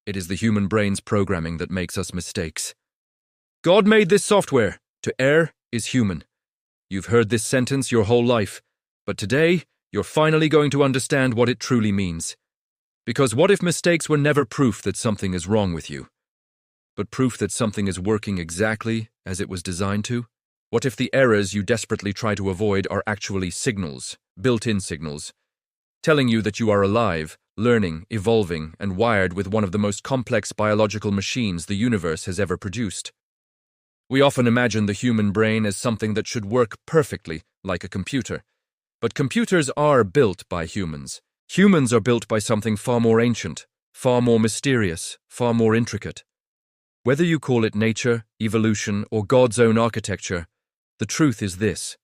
It is the human brain's programming that makes us mistakes. God made this software. To err is human. You've heard this sentence your whole life, but today you're finally going to understand what it truly means. Because what if mistakes were never proof that something is wrong with you, but proof that something is working exactly as it was designed to? What if the errors you desperately try to avoid are actually signals, built-in signals, telling you that you are alive, learning, evolving, and wired with one of the most complex biological machines the universe has ever produced? We often imagine the human brain as something that should work perfectly, like a computer. But computers are built by humans. Humans are built by something far more ancient, far more mysterious, far more intricate. Whether you call it nature, evolution, or God's own architecture, the truth is this.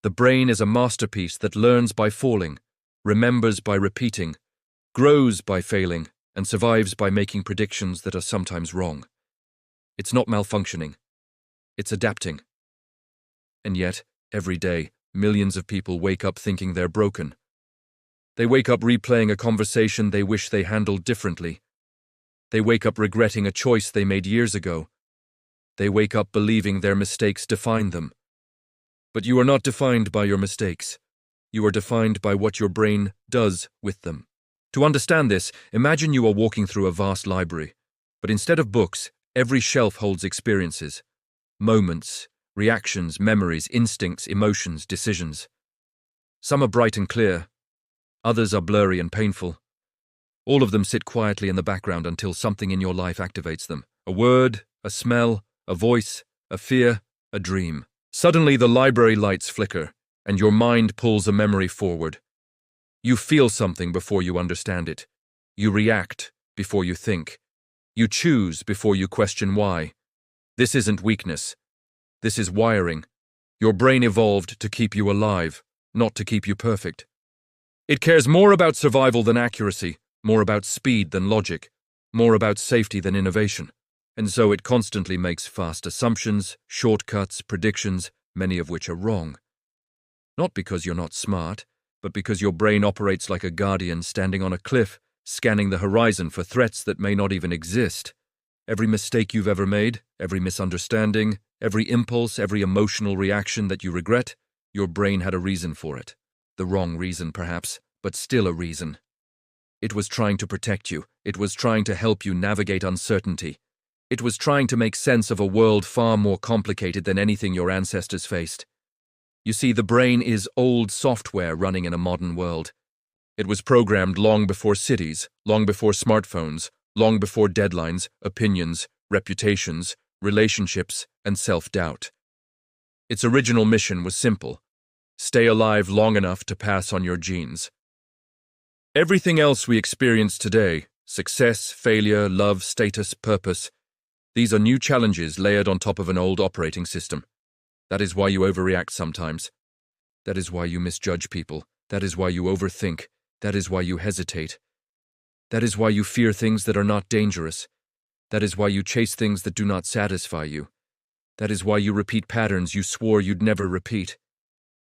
The brain is a masterpiece that learns by falling, remembers by repeating, grows by failing, and survives by making predictions that are sometimes wrong. It's not malfunctioning. It's adapting. And yet, every day, millions of people wake up thinking they're broken. They wake up replaying a conversation they wish they handled differently. They wake up regretting a choice they made years ago. They wake up believing their mistakes define them. But you are not defined by your mistakes. You are defined by what your brain does with them. To understand this, imagine you are walking through a vast library, but instead of books, every shelf holds experiences. Moments, reactions, memories, instincts, emotions, decisions. Some are bright and clear. Others are blurry and painful. All of them sit quietly in the background until something in your life activates them. A word, a smell, a voice, a fear, a dream. Suddenly the library lights flicker, and your mind pulls a memory forward. You feel something before you understand it. You react before you think. You choose before you question why. This isn't weakness. This is wiring. Your brain evolved to keep you alive, not to keep you perfect. It cares more about survival than accuracy, more about speed than logic, more about safety than innovation. And so it constantly makes fast assumptions, shortcuts, predictions, many of which are wrong. Not because you're not smart, but because your brain operates like a guardian standing on a cliff, scanning the horizon for threats that may not even exist. Every mistake you've ever made, every misunderstanding, every impulse, every emotional reaction that you regret, your brain had a reason for it. The wrong reason, perhaps, but still a reason. It was trying to protect you. It was trying to help you navigate uncertainty. It was trying to make sense of a world far more complicated than anything your ancestors faced. You see, the brain is old software running in a modern world. It was programmed long before cities, long before smartphones, long before deadlines, opinions, reputations, relationships, and self-doubt. Its original mission was simple: stay alive long enough to pass on your genes. Everything else we experience today, success, failure, love, status, purpose, these are new challenges layered on top of an old operating system. That is why you overreact sometimes. That is why you misjudge people. That is why you overthink. That is why you hesitate. That is why you fear things that are not dangerous. That is why you chase things that do not satisfy you. That is why you repeat patterns you swore you'd never repeat.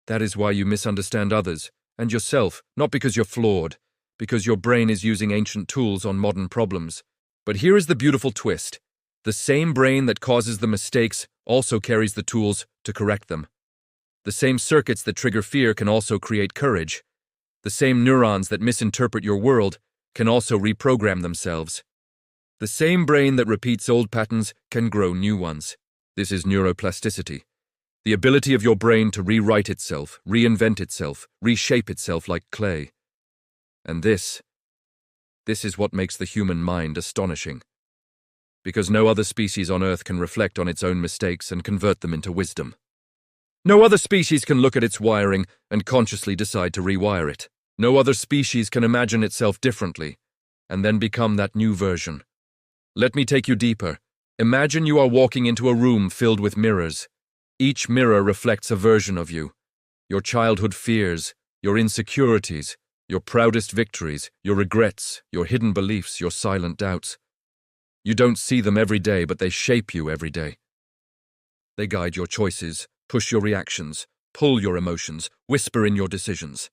That is why you misunderstand others and yourself, not because you're flawed, because your brain is using ancient tools on modern problems. But here is the beautiful twist. The same brain that causes the mistakes also carries the tools to correct them. The same circuits that trigger fear can also create courage. The same neurons that misinterpret your world can also reprogram themselves. The same brain that repeats old patterns can grow new ones. This is neuroplasticity. The ability of your brain to rewrite itself, reinvent itself, reshape itself like clay. And this is what makes the human mind astonishing. Because no other species on Earth can reflect on its own mistakes and convert them into wisdom. No other species can look at its wiring and consciously decide to rewire it. No other species can imagine itself differently and then become that new version. Let me take you deeper. Imagine you are walking into a room filled with mirrors. Each mirror reflects a version of you. Your childhood fears, your insecurities, your proudest victories, your regrets, your hidden beliefs, your silent doubts. You don't see them every day, but they shape you every day. They guide your choices, push your reactions, pull your emotions, whisper in your decisions.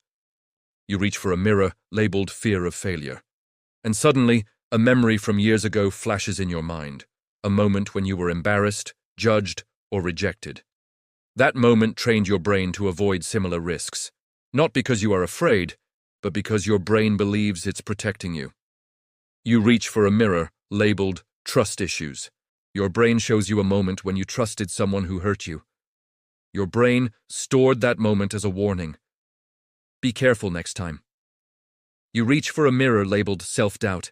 You reach for a mirror labeled fear of failure. And suddenly, A memory from years ago flashes in your mind, a moment when you were embarrassed, judged, or rejected. That moment trained your brain to avoid similar risks, not because you are afraid, but because your brain believes it's protecting you. You reach for a mirror labeled trust issues. Your brain shows you a moment when you trusted someone who hurt you. Your brain stored that moment as a warning. Be careful next time. You reach for a mirror labeled self-doubt.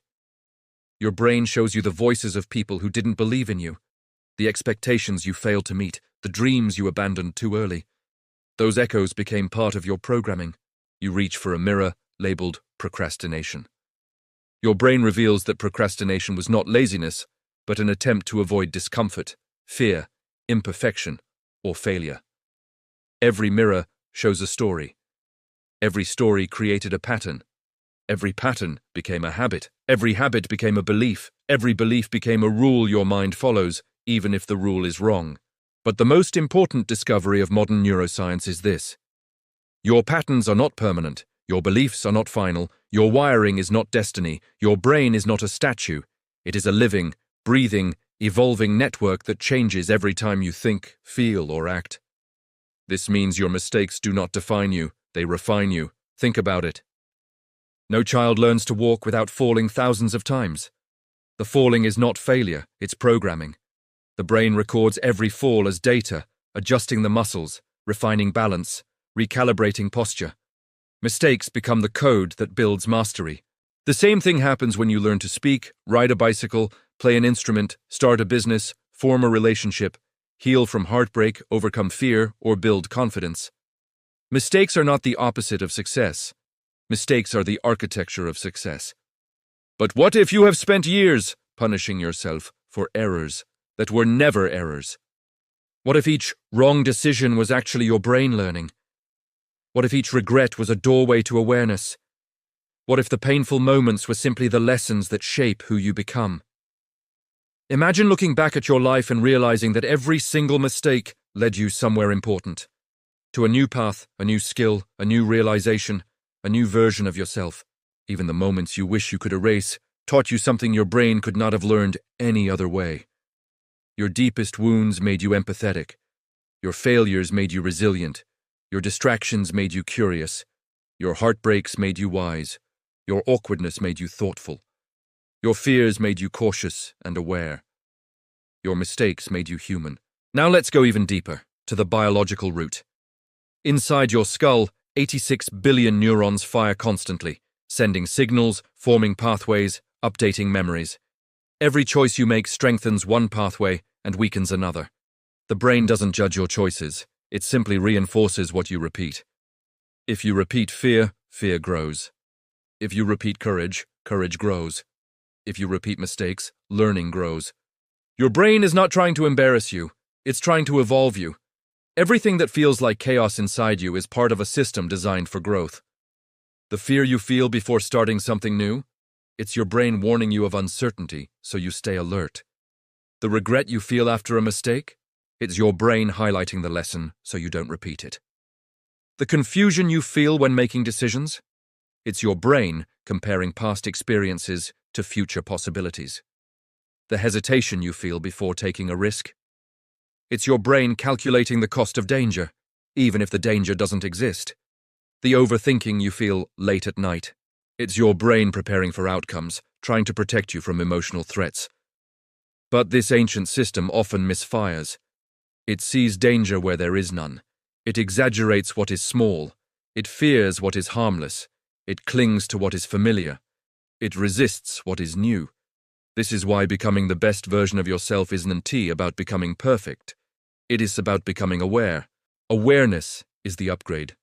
Your brain shows you the voices of people who didn't believe in you, the expectations you failed to meet, the dreams you abandoned too early. Those echoes became part of your programming. You reach for a mirror labeled procrastination. Your brain reveals that procrastination was not laziness, but an attempt to avoid discomfort, fear, imperfection, or failure. Every mirror shows a story. Every story created a pattern. Every pattern became a habit. Every habit became a belief. Every belief became a rule your mind follows, even if the rule is wrong. But the most important discovery of modern neuroscience is this. Your patterns are not permanent. Your beliefs are not final. Your wiring is not destiny. Your brain is not a statue. It is a living, breathing, evolving network that changes every time you think, feel, or act. This means your mistakes do not define you. They refine you. Think about it. No child learns to walk without falling thousands of times. The falling is not failure, it's programming. The brain records every fall as data, adjusting the muscles, refining balance, recalibrating posture. Mistakes become the code that builds mastery. The same thing happens when you learn to speak, ride a bicycle, play an instrument, start a business, form a relationship, heal from heartbreak, overcome fear, or build confidence. Mistakes are not the opposite of success. Mistakes are the architecture of success. But what if you have spent years punishing yourself for errors that were never errors? What if each wrong decision was actually your brain learning? What if each regret was a doorway to awareness? What if the painful moments were simply the lessons that shape who you become? Imagine looking back at your life and realizing that every single mistake led you somewhere important. To a new path, a new skill, a new realization, a new version of yourself. Even the moments you wish you could erase taught you something your brain could not have learned any other way. Your deepest wounds made you empathetic. Your failures made you resilient. Your distractions made you curious. Your heartbreaks made you wise. Your awkwardness made you thoughtful. Your fears made you cautious and aware. Your mistakes made you human. Now let's go even deeper, to the biological root. Inside your skull, 86 billion neurons fire constantly, sending signals, forming pathways, updating memories. Every choice you make strengthens one pathway and weakens another. The brain doesn't judge your choices. It simply reinforces what you repeat. If you repeat fear, fear grows. If you repeat courage, courage grows. If you repeat mistakes, learning grows. Your brain is not trying to embarrass you. It's trying to evolve you. Everything that feels like chaos inside you is part of a system designed for growth. The fear you feel before starting something new? It's your brain warning you of uncertainty, so you stay alert. The regret you feel after a mistake? It's your brain highlighting the lesson so you don't repeat it. The confusion you feel when making decisions? It's your brain comparing past experiences to future possibilities. The hesitation you feel before taking a risk? It's your brain calculating the cost of danger, even if the danger doesn't exist. The overthinking you feel late at night? It's your brain preparing for outcomes, trying to protect you from emotional threats. But this ancient system often misfires. It sees danger where there is none. It exaggerates what is small. It fears what is harmless. It clings to what is familiar. It resists what is new. This is why becoming the best version of yourself isn't about becoming perfect. It is about becoming aware. Awareness is the upgrade.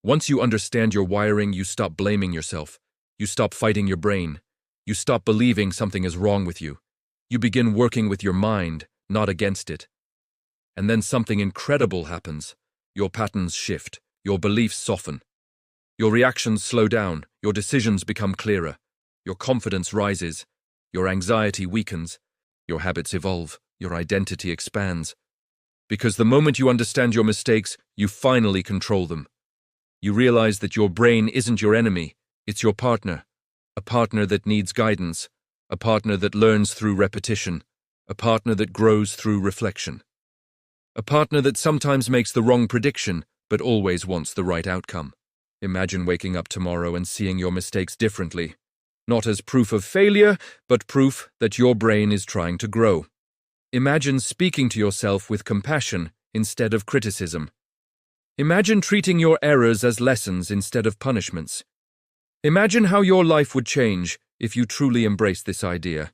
Once you understand your wiring, you stop blaming yourself. You stop fighting your brain. You stop believing something is wrong with you. You begin working with your mind, not against it. And then something incredible happens. Your patterns shift. Your beliefs soften. Your reactions slow down. Your decisions become clearer. Your confidence rises. Your anxiety weakens. Your habits evolve. Your identity expands. Because the moment you understand your mistakes, you finally control them. You realize that your brain isn't your enemy. It's your partner. A partner that needs guidance. a partner that learns through repetition, a partner that grows through reflection, a partner that sometimes makes the wrong prediction but always wants the right outcome. Imagine waking up tomorrow and seeing your mistakes differently, not as proof of failure, but proof that your brain is trying to grow. Imagine speaking to yourself with compassion instead of criticism. Imagine treating your errors as lessons instead of punishments. Imagine how your life would change if you truly embraced this idea.